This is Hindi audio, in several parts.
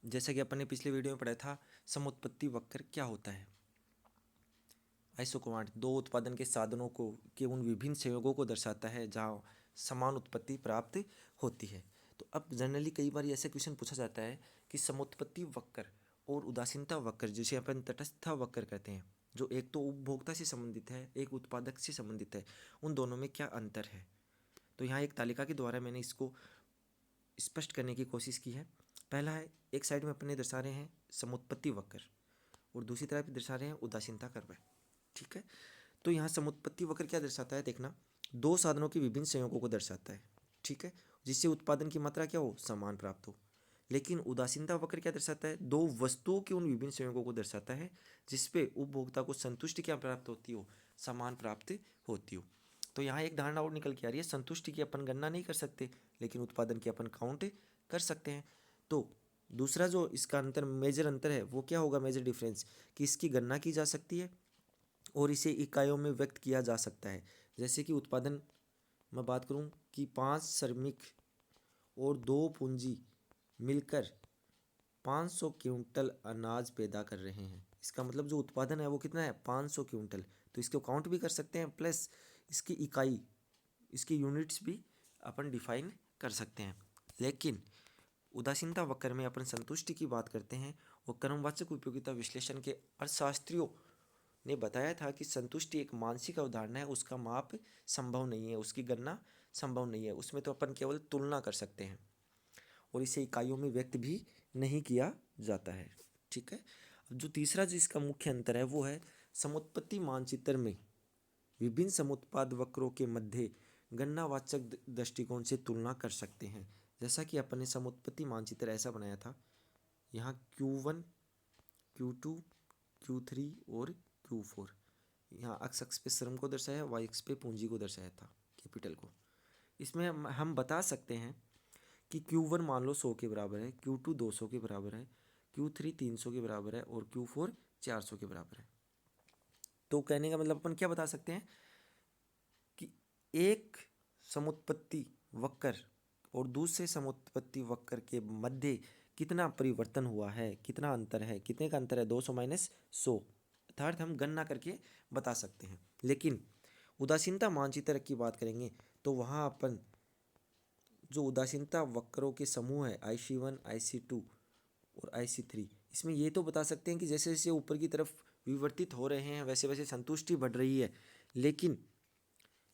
जैसा कि अपन ने पिछले वीडियो में पढ़ा था, समुत्पत्ति वक्र क्या होता है। आइसोक्रोमाट दो उत्पादन के साधनों को के उन विभिन्न संयोगों को दर्शाता है जहाँ समान उत्पत्ति प्राप्त होती है। तो अब जनरली कई बार ऐसे क्वेश्चन पूछा जाता है कि समुत्पत्ति वक्र और उदासीनता वक्र, जिसे अपन तटस्थ वक्र कहते हैं, जो एक तो उपभोक्ता से संबंधित है, एक उत्पादक से संबंधित है, उन दोनों में क्या अंतर है। तो यहाँ एक तालिका के द्वारा मैंने इसको स्पष्ट करने की कोशिश की है। पहला है, एक साइड में अपने दर्शा रहे हैं समुत्पत्ति वक्र और दूसरी तरफ दर्शा रहे हैं उदासीनता कर्व। ठीक है, तो यहाँ समुत्पत्ति वक्र क्या दर्शाता है, देखना, दो साधनों के विभिन्न संयोगों को दर्शाता है। ठीक है, जिससे उत्पादन की मात्रा क्या हो, समान प्राप्त हो। लेकिन उदासीनता वक्र क्या दर्शाता है, दो वस्तुओं के उन विभिन्न संयोगों को दर्शाता है जिसपे उपभोक्ता को संतुष्टि क्या प्राप्त होती हो, समान प्राप्त होती हो। तो यहाँ एक धारणा और निकल के आ रही है, संतुष्टि की अपन गणना नहीं कर सकते लेकिन उत्पादन की अपन काउंट कर सकते हैं। तो दूसरा जो इसका अंतर, मेजर अंतर है, वो क्या होगा, मेजर डिफरेंस, कि इसकी गणना की जा सकती है और इसे इकाइयों में व्यक्त किया जा सकता है। जैसे कि उत्पादन मैं बात करूं कि 5 श्रमिक और 2 पूंजी मिलकर 500 क्विंटल अनाज पैदा कर रहे हैं। इसका मतलब जो उत्पादन है वो कितना है, 500 क्विंटल। तो इसको काउंट भी कर सकते हैं, प्लस इसकी इकाई, इसकी यूनिट्स भी अपन डिफाइन कर सकते हैं। लेकिन उदासीनता वक्र में अपन संतुष्टि की बात करते हैं और क्रमवाचक उपयोगिता विश्लेषण के अर्थशास्त्रियों ने बताया था कि संतुष्टि एक मानसिक अवधारणा है, उसका माप संभव नहीं है, उसकी गणना संभव नहीं है, उसमें तो अपन केवल तुलना कर सकते हैं और इसे इकाइयों में व्यक्त भी नहीं किया जाता है। ठीक है, अब जो तीसरा जिसका मुख्य अंतर है वो है, समुत्पत्ति मानचित्र में विभिन्न समुत्पाद वक्रों के मध्य गणनावाचक दृष्टिकोण से तुलना कर सकते हैं। जैसा कि अपन ने समुत्पत्ति मानचित्र ऐसा बनाया था, यहाँ Q1, Q2, Q3 और Q4, यहाँ एक्स अक्ष पे श्रम को दर्शाया, वाई अक्ष पे पूंजी को दर्शाया था, कैपिटल को। इसमें हम बता सकते हैं कि Q1 मान लो 100 के बराबर है, Q2 200 के बराबर है, Q3 300 के बराबर है और Q4 400 के बराबर है। तो कहने का मतलब अपन क्या बता सकते हैं कि एक समुत्पत्ति वक्र और दूसरे समुत्पत्ति वक्र के मध्य कितना परिवर्तन हुआ है, कितना अंतर है, कितने का अंतर है, 200 माइनस 100, अर्थात हम गणना करके बता सकते हैं। लेकिन उदासीनता मानचित्र की बात करेंगे तो वहाँ अपन जो उदासीनता वक्रों के समूह है IC1, IC2 और IC3, इसमें ये तो बता सकते हैं कि जैसे जैसे ऊपर की तरफ विवर्तित हो रहे हैं वैसे वैसे संतुष्टि बढ़ रही है, लेकिन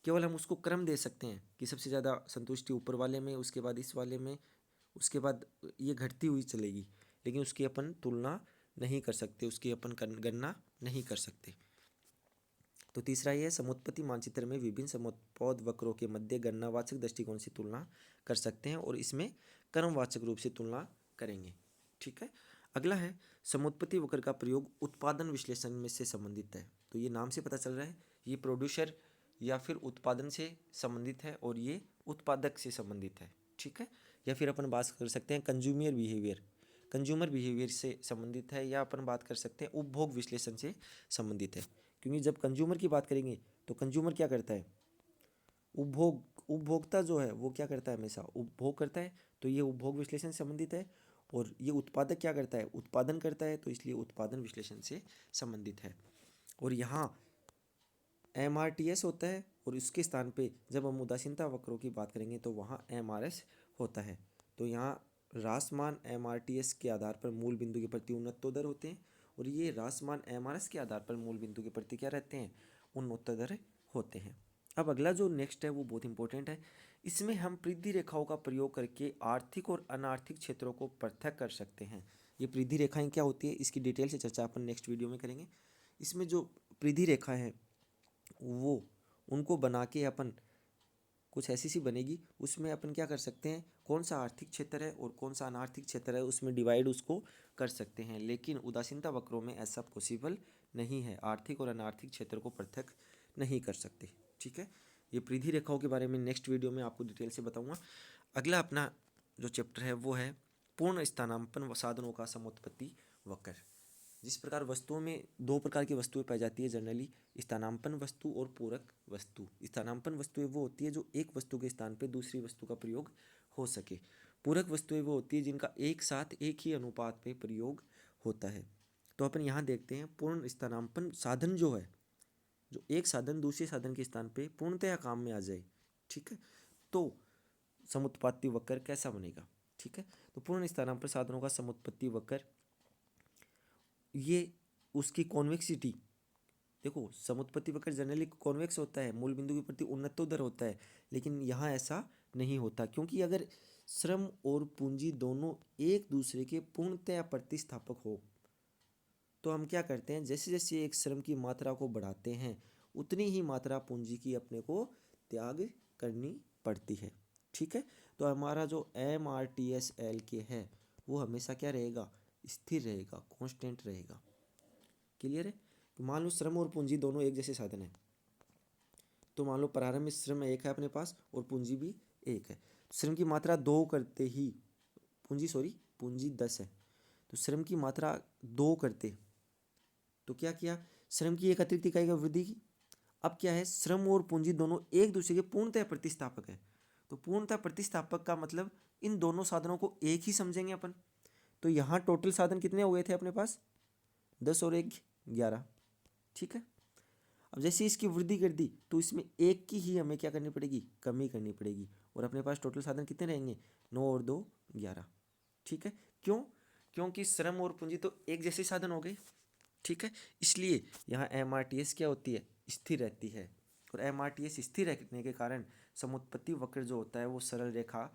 केवल हम उसको क्रम दे सकते हैं कि सबसे ज़्यादा संतुष्टि ऊपर वाले में, उसके बाद इस वाले में, उसके बाद ये घटती हुई चलेगी, लेकिन उसकी अपन तुलना नहीं कर सकते, उसकी अपन गणना नहीं कर सकते। तो तीसरा ये है, समुत्पत्ति मानचित्र में विभिन्न समुत्पाद वक्रों के मध्य गणनावाचक दृष्टिकोण से तुलना कर सकते हैं और इसमें क्रमवाचक रूप से तुलना करेंगे। ठीक है, अगला है, समुत्पत्ति वक्र का प्रयोग उत्पादन विश्लेषण में से संबंधित है। तो ये नाम से पता चल रहा है ये प्रोड्यूसर या फिर उत्पादन से संबंधित है और ये उत्पादक से संबंधित है। ठीक है, या फिर अपन बात कर सकते हैं कंज्यूमर बिहेवियर से संबंधित है, या अपन बात कर सकते हैं उपभोग विश्लेषण से संबंधित है। क्योंकि जब कंज्यूमर की बात करेंगे तो कंज्यूमर क्या करता है, उपभोक्ता जो है वो क्या करता है, हमेशा उपभोग करता है, तो ये उपभोग विश्लेषण से संबंधित है। और ये उत्पादक क्या करता है, उत्पादन करता है, तो इसलिए उत्पादन विश्लेषण से संबंधित है। और यहाँ MRTS होता है और इसके स्थान पे जब हम उदासीनता वक्रों की बात करेंगे तो वहाँ MRS होता है। तो यहाँ रासमान MRTS के आधार पर मूल बिंदु के प्रति उन्नत दर होते हैं और ये रासमान MRS के आधार पर मूल बिंदु के प्रति क्या रहते हैं, उन्नत दर होते हैं। अब अगला जो नेक्स्ट है वो बहुत इंपॉर्टेंट है, इसमें हम परिधि रेखाओं का प्रयोग करके आर्थिक और अनार्थिक क्षेत्रों को पृथक कर सकते हैं। ये परिधि रेखाएं क्या होती है, इसकी डिटेल से चर्चा अपन नेक्स्ट वीडियो में करेंगे। इसमें जो परिधि रेखा है वो उनको बना के अपन कुछ ऐसी सी बनेगी, उसमें अपन क्या कर सकते हैं, कौन सा आर्थिक क्षेत्र है और कौन सा अनार्थिक क्षेत्र है उसमें डिवाइड उसको कर सकते हैं। लेकिन उदासीनता वक्रों में ऐसा पॉसिबल नहीं है, आर्थिक और अनार्थिक क्षेत्र को पृथक नहीं कर सकते। ठीक है, ये परिधि रेखाओं के बारे में नेक्स्ट वीडियो में आपको डिटेल से बताऊंगा। अगला अपना जो चैप्टर है वो है पूर्ण स्थानापन्न साधनों का समुत्पत्ति वक्र। जिस प्रकार वस्तुओं में दो प्रकार की वस्तुएं पाई जाती है जनरली, स्थानापन्न वस्तु और पूरक वस्तु। स्थानापन्न वस्तुएं वो होती है जो एक वस्तु के स्थान पे दूसरी वस्तु का प्रयोग हो सके। पूरक वस्तुएं वो होती है जिनका एक साथ एक ही अनुपात में प्रयोग होता है। तो अपन यहाँ देखते हैं पूर्ण स्थानापन्न साधन जो है, जो एक साधन दूसरे साधन के स्थान पे पूर्णतया काम में आ जाए, ठीक है, तो समुत्पत्ति वक्र कैसा बनेगा। ठीक है, तो पूर्ण स्थानापन्न साधनों का समुत्पत्ति वक्र, ये उसकी कॉन्वेक्सिटी, देखो समुत्पत्ति वक्र जनरली कॉन्वेक्स होता है, मूल बिंदु के प्रति उन्नतोदर होता है, लेकिन यहाँ ऐसा नहीं होता, क्योंकि अगर श्रम और पूंजी दोनों एक दूसरे के पूर्णतया प्रतिस्थापक हो तो हम क्या करते हैं, जैसे जैसे एक श्रम की मात्रा को बढ़ाते हैं उतनी ही मात्रा पूंजी की अपने को त्याग करनी पड़ती है। ठीक है, तो हमारा जो MRTSL है वो हमेशा क्या रहेगा, स्थिर रहेगा, कांस्टेंट रहेगा। क्लियर है। तो मान लो श्रम और पूंजी दोनों एक जैसे साधन है, तो मान लो प्रारंभ में श्रम एक है अपने पास और पूंजी भी एक है। श्रम की मात्रा 2 करते ही पूंजी 10 है, तो श्रम की मात्रा 2 करते तो क्या किया, श्रम की एक अतिरिक्त इकाई का वृद्धि की। अब क्या है, श्रम और पूंजी दोनों एक दूसरे के पूर्णतः प्रतिस्थापक है, तो पूर्णतः प्रतिस्थापक का मतलब इन दोनों साधनों को एक ही समझेंगे अपन। तो यहाँ टोटल साधन कितने हो गए थे अपने पास, 10 और 1 11। ठीक है, अब जैसे इसकी वृद्धि कर दी तो इसमें एक की ही हमें क्या करनी पड़ेगी, कमी करनी पड़ेगी, और अपने पास टोटल साधन कितने रहेंगे, 9 और 2 11। ठीक है, क्यों, क्योंकि श्रम और पूंजी तो एक जैसे साधन हो गए। ठीक है, इसलिए यहाँ MRTS क्या होती है, स्थिर रहती है, और MRTS स्थिर रहने के कारण समुत्पत्ति वक्र जो होता है वो सरल रेखा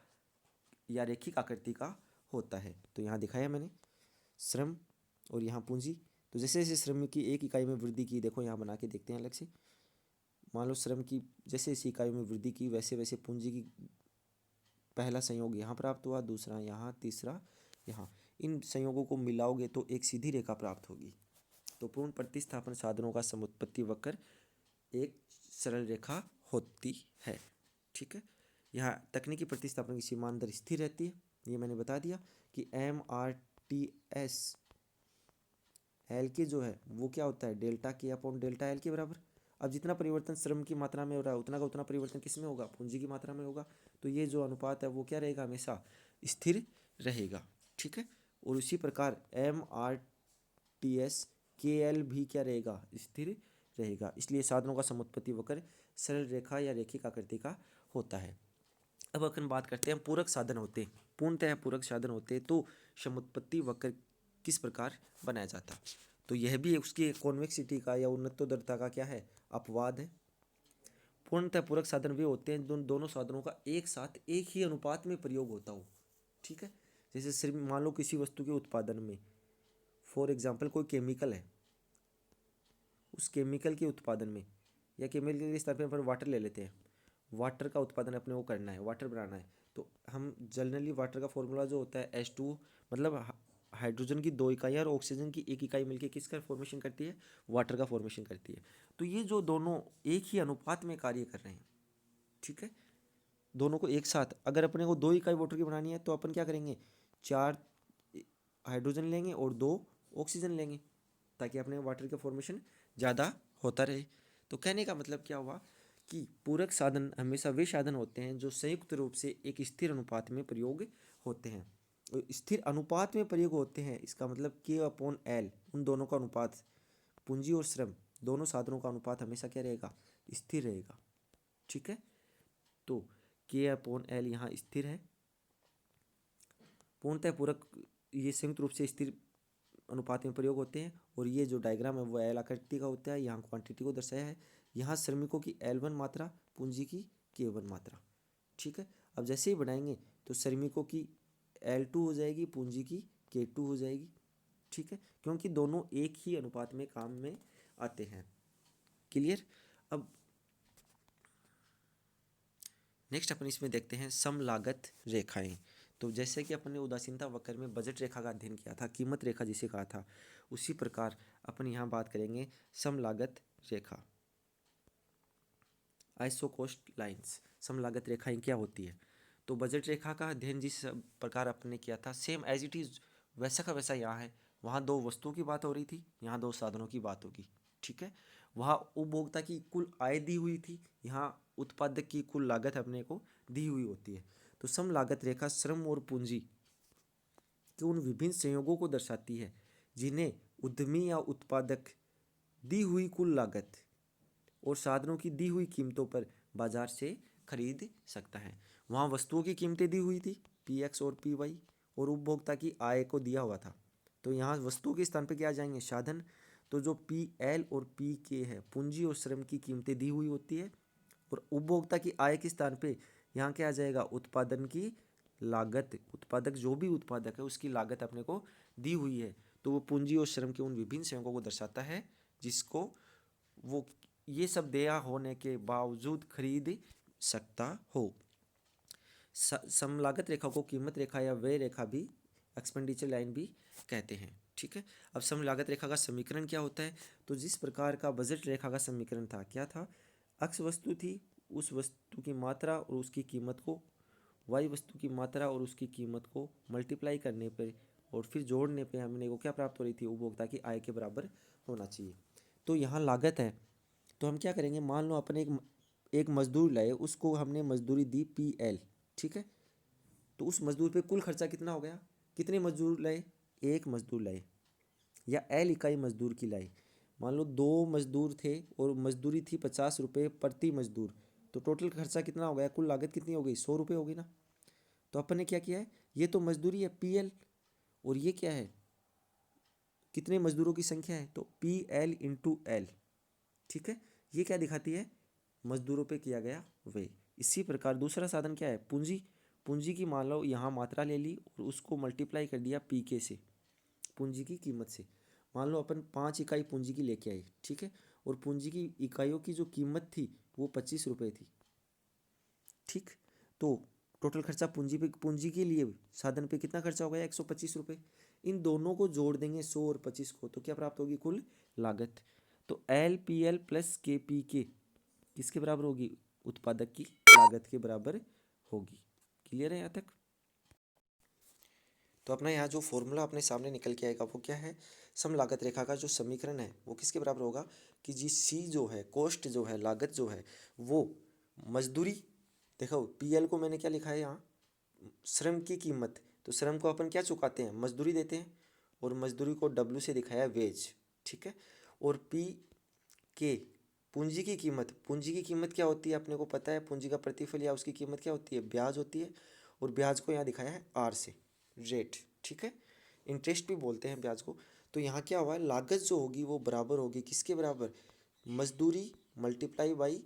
या रेखिक आकृति का होता है। तो यहाँ दिखाया मैंने श्रम और यहाँ पूंजी, तो जैसे जैसे श्रम की एक इकाई में वृद्धि की, देखो यहाँ बना के देखते हैं अलग से। मान लो श्रम की जैसे इस इकाई में वृद्धि की, वैसे वैसे पूंजी की पहला संयोग यहाँ प्राप्त हुआ, दूसरा यहाँ, तीसरा यहाँ, इन संयोगों को मिलाओगे तो एक सीधी रेखा प्राप्त होगी। तो पूर्ण प्रतिस्थापन साधनों का समुत्पत्ति वक्र एक सरल रेखा होती है। ठीक है, यहाँ तकनीकी प्रतिस्थापन की सीमांत दर स्थिर रहती है, ये मैंने बता दिया कि MRTSL के जो है वो क्या होता है, डेल्टा के अपॉन डेल्टा एल के बराबर। अब जितना परिवर्तन श्रम की मात्रा में हो रहा है उतना का उतना परिवर्तन किस में होगा, पूंजी की मात्रा में होगा, तो ये जो अनुपात है वो क्या रहेगा, हमेशा स्थिर रहेगा। ठीक है, और उसी प्रकार MRTSKL भी क्या रहेगा, स्थिर रहेगा। इसलिए साधनों का समुत्पत्ति वक्र सरल रेखा या रेखिक आकृति का होता है। अब अपन बात करते हैं पूरक साधन होते हैं, पूर्णतः पूरक साधन होते हैं तो समुत्पत्ति वक्र किस प्रकार बनाया जाता, तो यह भी उसकी कॉन्वेक्सिटी का या उन्नतोदरता का क्या है, अपवाद है। पूर्णतः पूरक साधन वे होते हैं दोनों साधनों का एक साथ एक ही अनुपात में प्रयोग होता हो। ठीक है, जैसे सिर्फ मान लो किसी वस्तु के उत्पादन में, फॉर एग्जाम्पल कोई केमिकल है, उस केमिकल के उत्पादन में या केमिकल के स्तर पर अपन वाटर ले लेते हैं, वाटर का उत्पादन अपने को करना है, वाटर बनाना है, तो हम जनरली वाटर का फॉर्मूला जो होता है H2, मतलब हाइड्रोजन की 2 इकाई और ऑक्सीजन की 1 इकाई मिलकर किसका फॉर्मेशन करती है, वाटर का फॉर्मेशन करती है। तो ये जो दोनों एक ही अनुपात में कार्य कर रहे हैं, ठीक है, दोनों को एक साथ अगर अपने को 2 इकाई वाटर की बनानी है तो अपन क्या करेंगे, 4 हाइड्रोजन लेंगे और 2 ऑक्सीजन लेंगे, ताकि अपने वाटर का फॉर्मेशन ज़्यादा होता रहे। तो कहने का मतलब क्या हुआ कि पूरक साधन हमेशा वे साधन होते हैं जो संयुक्त रूप से एक स्थिर अनुपात में प्रयोग होते हैं। स्थिर अनुपात में प्रयोग होते हैं इसका मतलब K/L, उन दोनों का अनुपात, पूंजी और श्रम दोनों साधनों का अनुपात हमेशा क्या रहेगा, स्थिर रहेगा। ठीक है, तो K/L यहाँ स्थिर है। पूर्णतः पूरक ये संयुक्त रूप से स्थिर अनुपात में प्रयोग होते हैं, और ये जो डायग्राम है वो L आकृति का होता है, यहाँ क्वांटिटी को दर्शाया है, यहाँ श्रमिकों की L1 मात्रा, पूंजी की K1 मात्रा। ठीक है, अब जैसे ही बढ़ाएंगे तो श्रमिकों की L2 हो जाएगी, पूंजी की K2 हो जाएगी। ठीक है, क्योंकि दोनों एक ही अनुपात में काम में आते हैं। क्लियर। अब नेक्स्ट अपन इसमें देखते हैं सम लागत रेखाएं। तो जैसे कि अपन ने उदासीनता वक्र में बजट रेखा का अध्ययन किया था, कीमत रेखा जिसे कहा था, उसी प्रकार अपन यहाँ बात करेंगे सम लागत रेखा, आइसो कॉस्ट लाइन्स। सम लागत रेखाएं क्या होती है, तो बजट रेखा का अध्ययन जिस प्रकार अपन ने किया था सेम एज इट इज़ वैसा का वैसा यहाँ है। वहाँ 2 वस्तुओं की बात हो रही थी, यहाँ 2 साधनों की बात होगी। ठीक है, वहाँ उपभोक्ता की कुल आय दी हुई थी, यहाँ उत्पादक की कुल लागत अपने को दी हुई होती है। तो सम लागत रेखा श्रम और पूंजी के उन विभिन्न संयोगों को दर्शाती है जिन्हें उद्यमी या उत्पादक दी हुई कुल लागत और साधनों की दी हुई कीमतों पर बाजार से खरीद सकता है। वहाँ वस्तुओं की कीमतें दी हुई थी पी एक्स और पी वाई, और उपभोक्ता की आय को दिया हुआ था। तो यहाँ वस्तुओं के स्थान पे क्या आ जाएंगे, साधन। तो जो पी एल और पी के है, पूंजी और श्रम की कीमतें दी हुई होती है, और उपभोक्ता की आय के स्थान पे यहाँ क्या आ जाएगा, उत्पादन की लागत। उत्पादक जो भी उत्पादक है उसकी लागत अपने को दी हुई है, तो वो पूंजी और श्रम के उन विभिन्न संयोगों को दर्शाता है जिसको वो ये सब देया होने के बावजूद खरीद सकता हो। समलागत रेखा को कीमत रेखा या व्यय रेखा भी, एक्सपेंडिचर लाइन भी कहते हैं। ठीक है, अब समलागत रेखा का समीकरण क्या होता है, तो जिस प्रकार का बजट रेखा का समीकरण था, क्या था, अक्ष वस्तु थी, उस वस्तु की मात्रा और उसकी कीमत को, वाई वस्तु की मात्रा और उसकी कीमत को मल्टीप्लाई करने पे और फिर जोड़ने पे हमने को क्या प्राप्त हो रही थी, उपभोक्ता की आय के बराबर होना चाहिए। तो यहाँ लागत है, तो हम क्या करेंगे, मान लो अपने एक मजदूर लाए, उसको हमने मजदूरी दी पी एल। ठीक है, तो उस मजदूर पे कुल खर्चा कितना हो गया, कितने मजदूर लाए, एक मजदूर लाए, या एल इकाई मजदूर की लाई। मान लो 2 मजदूर थे और मजदूरी थी 50 रुपये प्रति मजदूर, तो टोटल खर्चा कितना हो गया, कुल लागत कितनी हो गई, 100 रुपये होगी ना। तो अपन ने क्या किया है, ये तो मजदूरी है पी एल, और ये क्या है, कितने मजदूरों की संख्या है, तो पी एल इंटू एल। ठीक है, ये क्या दिखाती है, मजदूरों पे किया गया व्यय। इसी प्रकार दूसरा साधन क्या है, पूंजी। पूंजी की मान लो यहाँ मात्रा ले ली और उसको मल्टीप्लाई कर दिया पी के से, पूंजी की कीमत से। मान लो अपन 5 इकाई पूंजी की लेके आए, ठीक है, और पूंजी की इकाइयों की जो कीमत थी वो 25 रुपये थी। ठीक, तो टोटल खर्चा पूंजी पे, पूंजी के लिए साधन पे कितना खर्चा हो गया, 125 रुपये। इन दोनों को जोड़ देंगे 100 और 25 को, तो क्या प्राप्त होगी, कुल लागत। तो एल पी एल प्लस के पी के किसके बराबर होगी, उत्पादक की लागत के बराबर होगी। क्लियर है यहाँ तक। तो अपना यहाँ जो फॉर्मूला अपने सामने निकल के आएगा वो क्या है, सम लागत रेखा का जो समीकरण है वो किसके बराबर होगा, कि जी सी जो है, कॉस्ट जो है, लागत जो है, वो मजदूरी, देखो पी एल को मैंने क्या लिखा है यहाँ, श्रम की कीमत। तो श्रम को अपन क्या चुकाते हैं, मजदूरी देते हैं, और मजदूरी को डब्ल्यू से दिखाया वेज। ठीक है, और पी के पूंजी की कीमत। पूंजी की कीमत क्या होती है, अपने को पता है, पूंजी का प्रतिफल या उसकी कीमत क्या होती है, ब्याज होती है, और ब्याज को यहाँ दिखाया है आर से, रेट। ठीक है, इंटरेस्ट भी बोलते हैं ब्याज को। तो यहाँ क्या हुआ है, लागत जो होगी वो बराबर होगी किसके बराबर, मजदूरी मल्टीप्लाई बाई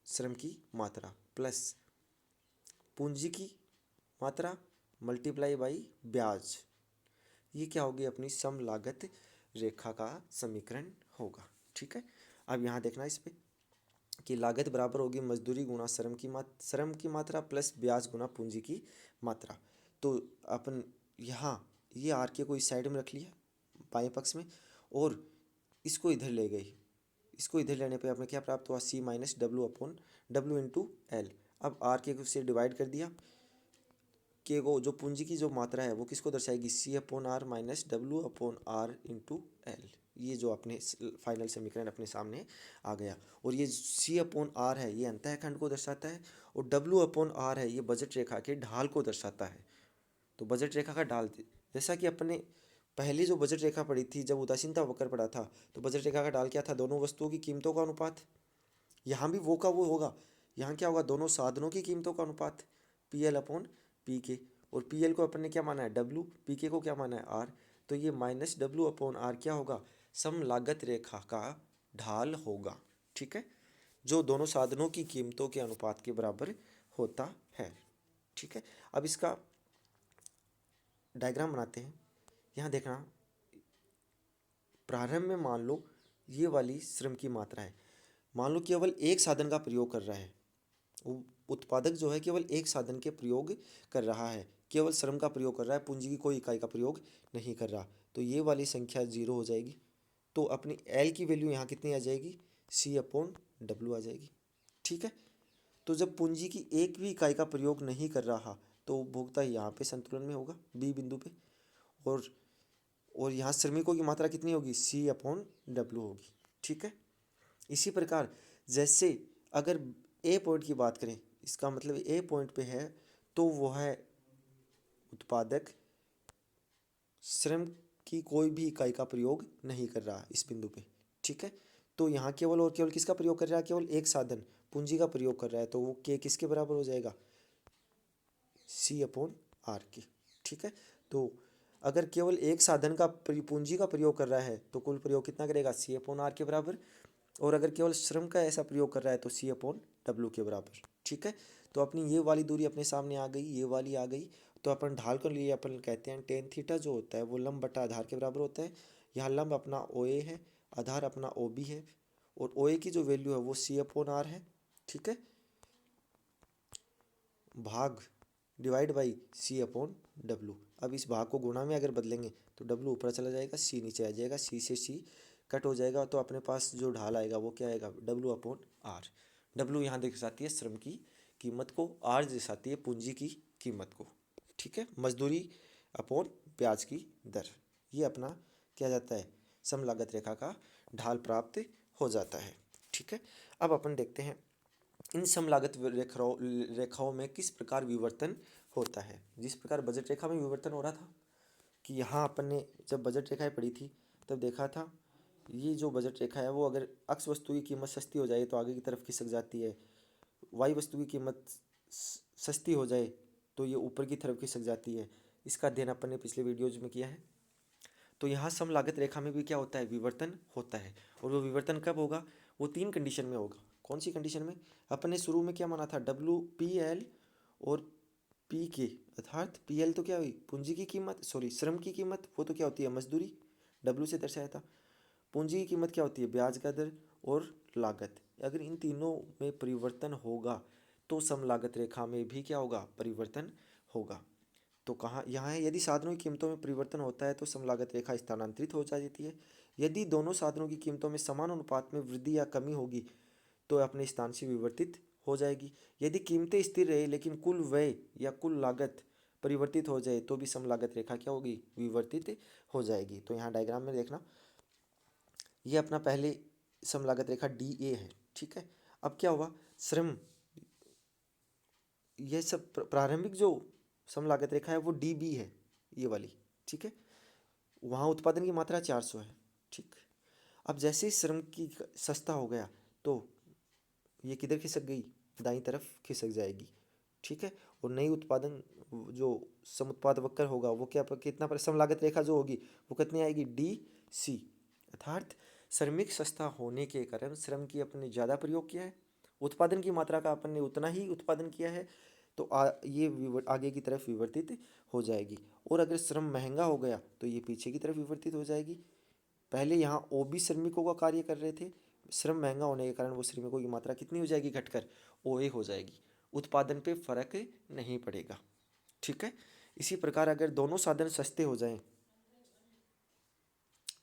श्रम की मात्रा प्लस पूंजी की मात्रा मल्टीप्लाई बाई ब्याज। ये क्या होगी, अपनी सम लागत रेखा का समीकरण होगा। ठीक है, अब यहाँ देखना इस पे कि लागत बराबर होगी मजदूरी गुणा श्रम की मात्रा प्लस ब्याज गुणा पूंजी की मात्रा। तो अपन यहाँ ये आर के को इस साइड में रख लिया बाएं पक्ष में, और इसको इधर ले गई। इसको इधर लेने पे अपने क्या प्राप्त हुआ, C minus W upon W into L. अब आर के से डिवाइड कर दिया, के को जो पूंजी की जो मात्रा है वो किसको दर्शाएगी, C upon R minus W upon R into L. ये जो अपने फाइनल समीकरण अपने सामने आ गया। और ये सी अपॉन आर है ये अंतःखंड को दर्शाता है, और डब्ल्यू अपॉन आर है ये बजट रेखा के ढाल को दर्शाता है। तो बजट रेखा का ढाल, जैसा कि अपने पहले जो बजट रेखा पड़ी थी जब उदासीनता वक्र पड़ा था, तो बजट रेखा का ढाल क्या था, दोनों वस्तुओं की कीमतों का अनुपात। यहाँ भी वो का वो होगा, यहाँ क्या होगा, दोनों साधनों की कीमतों का अनुपात, पी एल अपॉन पी के। और पी एल को अपन ने क्या माना है, डब्ल्यू, पी के को क्या माना है, आर। तो ये माइनस डब्ल्यू अपॉन आर क्या होगा, सम लागत रेखा का ढाल होगा। ठीक है, जो दोनों साधनों की कीमतों के अनुपात के बराबर होता है। ठीक है, अब इसका डायग्राम बनाते हैं। यहाँ देखना, प्रारंभ में मान लो ये वाली श्रम की मात्रा है, मान लो केवल एक साधन का प्रयोग कर रहा है, उत्पादक जो है केवल एक साधन के प्रयोग कर रहा है, केवल श्रम का प्रयोग कर रहा है, पूंजी की कोई इकाई का प्रयोग नहीं कर रहा, तो ये वाली संख्या 0 हो जाएगी। तो अपनी एल की वैल्यू यहाँ कितनी आ जाएगी, सी अपॉन डब्ल्यू आ जाएगी। ठीक है, तो जब पूंजी की एक भी इकाई का प्रयोग नहीं कर रहा तो उपभोक्ता यहाँ पे संतुलन में होगा बी बिंदु पे, और यहाँ श्रमिकों की मात्रा कितनी होगी, सी अपॉन डब्ल्यू होगी। ठीक है, इसी प्रकार जैसे अगर ए पॉइंट की बात करें, इसका मतलब ए पॉइंट पे है तो वो है उत्पादक श्रम की कोई भी इकाई का प्रयोग नहीं कर रहा इस बिंदु पे, ठीक है। तो यहाँ केवल और केवल किसका प्रयोग कर रहा है, केवल एक साधन पूंजी का प्रयोग कर रहा है, तो वो के किसके बराबर हो जाएगा, सी अपॉन आर की, ठीक है। तो अगर केवल एक साधन का पूंजी का प्रयोग कर रहा है तो कुल प्रयोग कितना करेगा, सी अपॉन आर के बराबर। और अगर केवल श्रम का ऐसा प्रयोग कर रहा है तो सी अपॉन डब्ल्यू के बराबर, ठीक है। तो अपनी ये वाली दूरी अपने सामने आ गई, ये वाली आ गई। तो अपन ढाल कर लिए अपन कहते हैं टेन थीटा जो होता है वो लंब बटा आधार के बराबर होता है। यहाँ लंब अपना ओ ए है, आधार अपना ओ बी है, और ओ ए की जो वैल्यू है वो सी अपॉन आर है, ठीक है, भाग divide by C upon W. अब इस भाग को गुणा में अगर बदलेंगे तो डब्लू ऊपर चला जाएगा, सी नीचे आ जाएगा, सी से सी कट हो जाएगा, तो अपने पास जो ढाल आएगा वो क्या आएगा, डब्लू अपॉन आर। डब्लू यहाँ दर्शाती है श्रम की कीमत को, आर दर्शाती है पूंजी की कीमत को, ठीक है। मजदूरी अपॉन ब्याज की दर, ये अपना क्या जाता है, समलागत रेखा का ढाल प्राप्त हो जाता है, ठीक है। अब अपन देखते हैं इन समलागत रेखाओं में किस प्रकार विवर्तन होता है। जिस प्रकार बजट रेखा में विवर्तन हो रहा था कि यहाँ अपन ने जब बजट रेखाएं पढ़ी थी तब देखा था, ये जो बजट रेखा है वो अगर अक्स वस्तु की कीमत सस्ती हो जाए तो आगे की तरफ खिसक जाती है, वाई वस्तु की कीमत सस्ती हो जाए तो ये ऊपर की तरफ खिसक जाती है। इसका अध्ययन अपन ने पिछले वीडियोज में किया है। तो यहाँ समलागत रेखा में भी क्या होता है, विवर्तन होता है। और वो विवर्तन कब होगा, वो तीन कंडीशन में होगा। कौन सी कंडीशन में, अपन ने शुरू में क्या माना था, डब्ल्यू पी एल और पी के, अर्थात पी एल तो क्या हुई, पूंजी की कीमत, सॉरी श्रम की कीमत, वो तो क्या होती है, मजदूरी, डब्ल्यू से दर्शाया था। पूंजी की कीमत क्या होती है, ब्याज का दर और लागत। अगर इन तीनों में परिवर्तन होगा तो समलागत रेखा में भी क्या होगा, परिवर्तन होगा। तो कहाँ, यहाँ है, यदि साधनों की कीमतों में परिवर्तन होता है तो समलागत रेखा स्थानांतरित हो जाती है। यदि दोनों साधनों की कीमतों में समान अनुपात में वृद्धि या कमी होगी तो अपने स्थान से विवर्तित हो जाएगी। यदि कीमतें स्थिर रहे लेकिन कुल व्यय या कुल लागत परिवर्तित हो जाए तो भी समलागत रेखा क्या होगी, विवर्तित हो जाएगी। तो यहाँ डायग्राम में देखना, ये अपना पहले समलागत रेखा डी ए है, ठीक है। अब क्या हुआ, श्रम, यह सब प्रारंभिक जो समलागत रेखा है वो डी बी है, ये वाली, ठीक है। वहाँ उत्पादन की मात्रा 400 है, ठीक। अब जैसे ही श्रम की सस्ता हो गया तो ये किधर खिसक गई, दाईं तरफ खिसक जाएगी, ठीक है। और नई उत्पादन जो समुत्पाद वक्र होगा वो क्या कितना पर समलागत रेखा जो होगी वो कितनी आएगी, डी सी। अर्थात श्रमिक सस्ता होने के कारण श्रम की अपन ने ज़्यादा प्रयोग किया है, उत्पादन की मात्रा का अपन ने उतना ही उत्पादन किया है, तो ये आगे की तरफ विवर्तित हो जाएगी। और अगर श्रम महंगा हो गया तो ये पीछे की तरफ विवर्तित हो जाएगी। पहले यहाँ ओ बी श्रमिकों का कार्य कर रहे थे, श्रम महंगा होने के कारण वो श्रमिकों की मात्रा कितनी हो जाएगी, घटकर ओ ए हो जाएगी। उत्पादन पे फर्क नहीं पड़ेगा, ठीक है। इसी प्रकार अगर दोनों साधन सस्ते हो जाएं,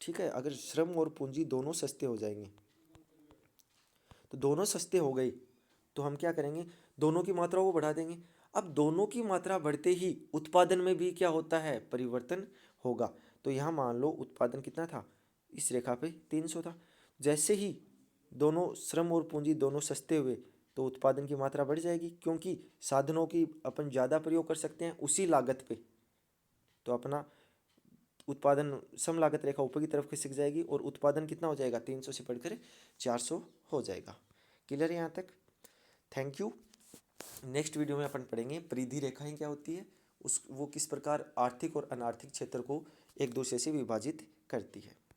ठीक है, अगर श्रम और पूंजी दोनों सस्ते हो जाएंगे, तो दोनों सस्ते हो गए तो हम क्या करेंगे, दोनों की मात्रा को बढ़ा देंगे। अब दोनों की मात्रा बढ़ते ही उत्पादन में भी क्या होता है, परिवर्तन होगा। तो यहाँ मान लो उत्पादन कितना था, इस रेखा पे 300 था। जैसे ही दोनों श्रम और पूंजी दोनों सस्ते हुए तो उत्पादन की मात्रा बढ़ जाएगी, क्योंकि साधनों की अपन ज़्यादा प्रयोग कर सकते हैं उसी लागत पे। तो अपना उत्पादन सम लागत रेखा ऊपर की तरफ खिसक जाएगी और उत्पादन कितना हो जाएगा, 300 से बढ़कर 400 हो जाएगा। क्लियर है यहाँ तक, थैंक यू। नेक्स्ट वीडियो में अपन पढ़ेंगे परिधि रेखाएं क्या होती है, उस वो किस प्रकार आर्थिक और अनार्थिक क्षेत्र को एक दूसरे से विभाजित करती है।